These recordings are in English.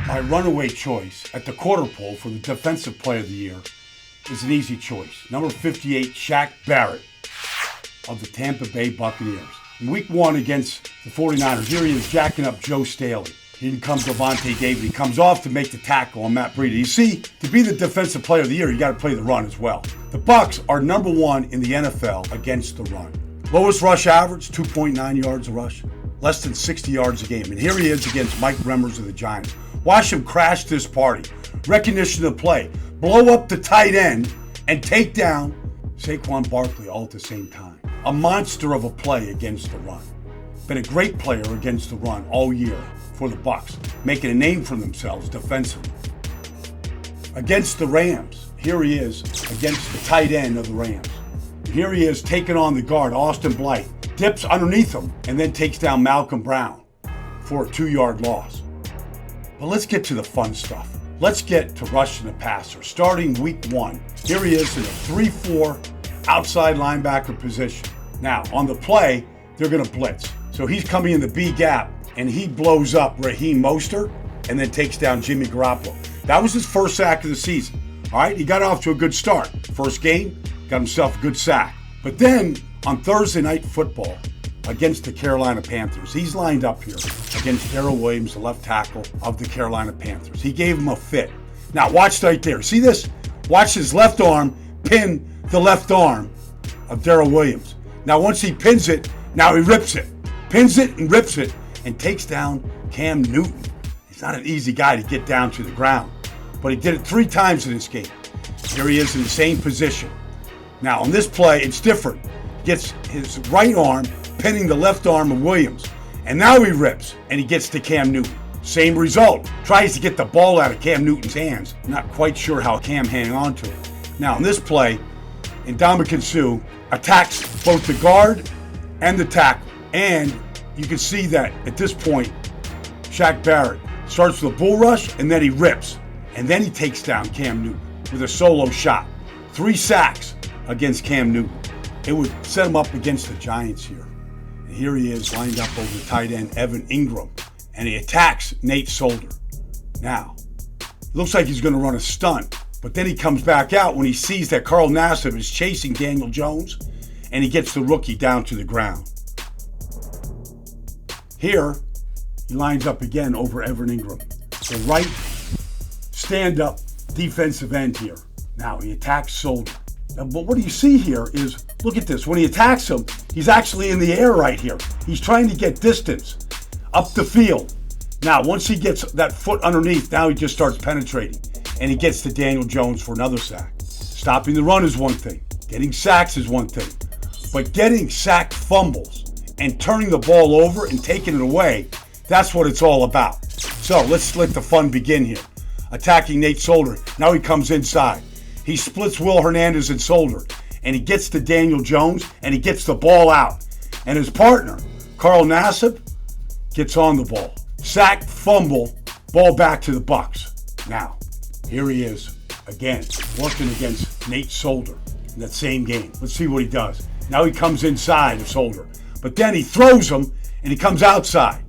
My runaway choice at the quarter pole for the Defensive Player of the Year is an easy choice. Number 58, Shaq Barrett of the Tampa Bay Buccaneers. In week 1 against the 49ers, here he is jacking up Joe Staley. He didn't come to Vontae Davis. He comes off to make the tackle on Matt Breida. You see, to be the Defensive Player of the Year, you got to play the run as well. The Bucs are number 1 in the NFL against the run. Lowest rush average, 2.9 yards a rush. Less than 60 yards a game. And here he is against Mike Remmers of the Giants. Watch him crash this party. Recognition of play. Blow up the tight end and take down Saquon Barkley all at the same time. A monster of a play against the run. Been a great player against the run all year for the Bucs, making a name for themselves defensively. Against the Rams, here he is against the tight end of the Rams. Here he is taking on the guard, Austin Blythe. Dips underneath him and then takes down Malcolm Brown for a 2-yard loss. But let's get to the fun stuff. Let's get to rushing the passer. Starting week 1, here he is in a 3-4 outside linebacker position. Now, on the play, they're going to blitz. So he's coming in the B gap, and he blows up Raheem Mostert and then takes down Jimmy Garoppolo. That was his first sack of the season. All right, he got off to a good start. First game, got himself a good sack. But then, on Thursday Night Football against the Carolina Panthers, he's lined up here against Darrell Williams, the left tackle of the Carolina Panthers. He gave him a fit. Now, watch right there. See this? Watch his left arm pin the left arm of Darrell Williams. Now, once he pins it, now he rips it. Pins it and rips it and takes down Cam Newton. He's not an easy guy to get down to the ground, but he did it 3 times in this game. Here he is in the same position. Now, on this play, it's different. He gets his right arm pinning the left arm of Williams. And now he rips, and he gets to Cam Newton. Same result. Tries to get the ball out of Cam Newton's hands. Not quite sure how Cam hang on to it. Now, in this play, Ndamukong Suh attacks both the guard and the tackle. And you can see that at this point, Shaq Barrett starts with a bull rush, and then he rips. And then he takes down Cam Newton with a solo shot. 3 sacks against Cam Newton. It would set him up against the Giants here. And here he is lined up over the tight end, Evan Ingram, and he attacks Nate Solder. Now, it looks like he's going to run a stunt, but then he comes back out when he sees that Carl Nassib is chasing Daniel Jones, and he gets the rookie down to the ground. Here, he lines up again over Evan Ingram, the right stand-up defensive end here. Now, he attacks Solder. But what do you see here is, look at this. When he attacks him, he's actually in the air right here. He's trying to get distance up the field. Now, once he gets that foot underneath, now he just starts penetrating. And he gets to Daniel Jones for another sack. Stopping the run is one thing. Getting sacks is one thing. But getting sack fumbles and turning the ball over and taking it away, that's what it's all about. So let's let the fun begin here. Attacking Nate Solder. Now he comes inside. He splits Will Hernandez and Solder, and he gets to Daniel Jones, and he gets the ball out. And his partner, Carl Nassib, gets on the ball. Sack, fumble, ball back to the Bucs. Now, here he is again, working against Nate Solder in that same game. Let's see what he does. Now he comes inside of Solder, but then he throws him, and he comes outside.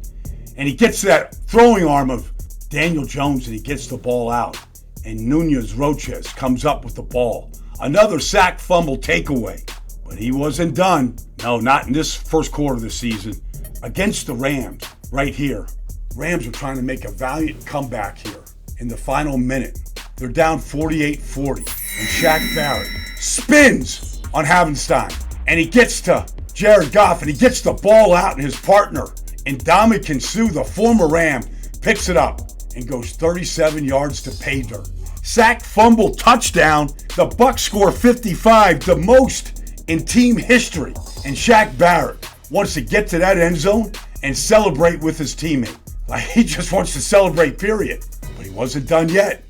And he gets that throwing arm of Daniel Jones, and he gets the ball out. And Nunez Roches comes up with the ball. Another sack fumble takeaway. But he wasn't done. No, not in this first quarter of the season. Against the Rams, right here. Rams are trying to make a valiant comeback here in the final minute. They're down 48-40. And Shaq Barrett spins on Havenstein. And he gets to Jared Goff, and he gets the ball out, and his partner, Ndamukong Suh, the former Ram, picks it up and goes 37 yards to pay dirt. Sack, fumble, touchdown. The Bucs score 55, the most in team history. And Shaq Barrett wants to get to that end zone and celebrate with his teammate. Like, he just wants to celebrate, period. But he wasn't done yet.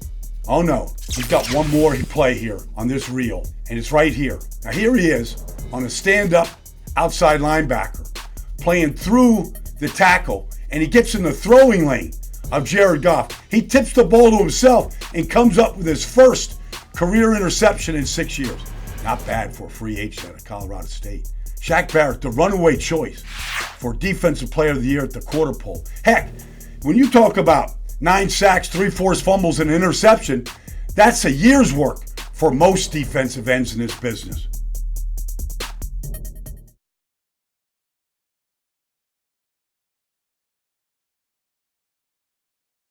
Oh no, he's got one more play here on this reel, and it's right here. Now here he is on a stand-up outside linebacker, playing through the tackle, and he gets in the throwing lane of Jared Goff. He tips the ball to himself and comes up with his first career interception in 6 years. Not bad for a free agent out of Colorado State. Shaq Barrett, the runaway choice for Defensive Player of the Year at the quarter pole. Heck, when you talk about 9 sacks, 3 forced fumbles, and an interception. That's a year's work for most defensive ends in this business.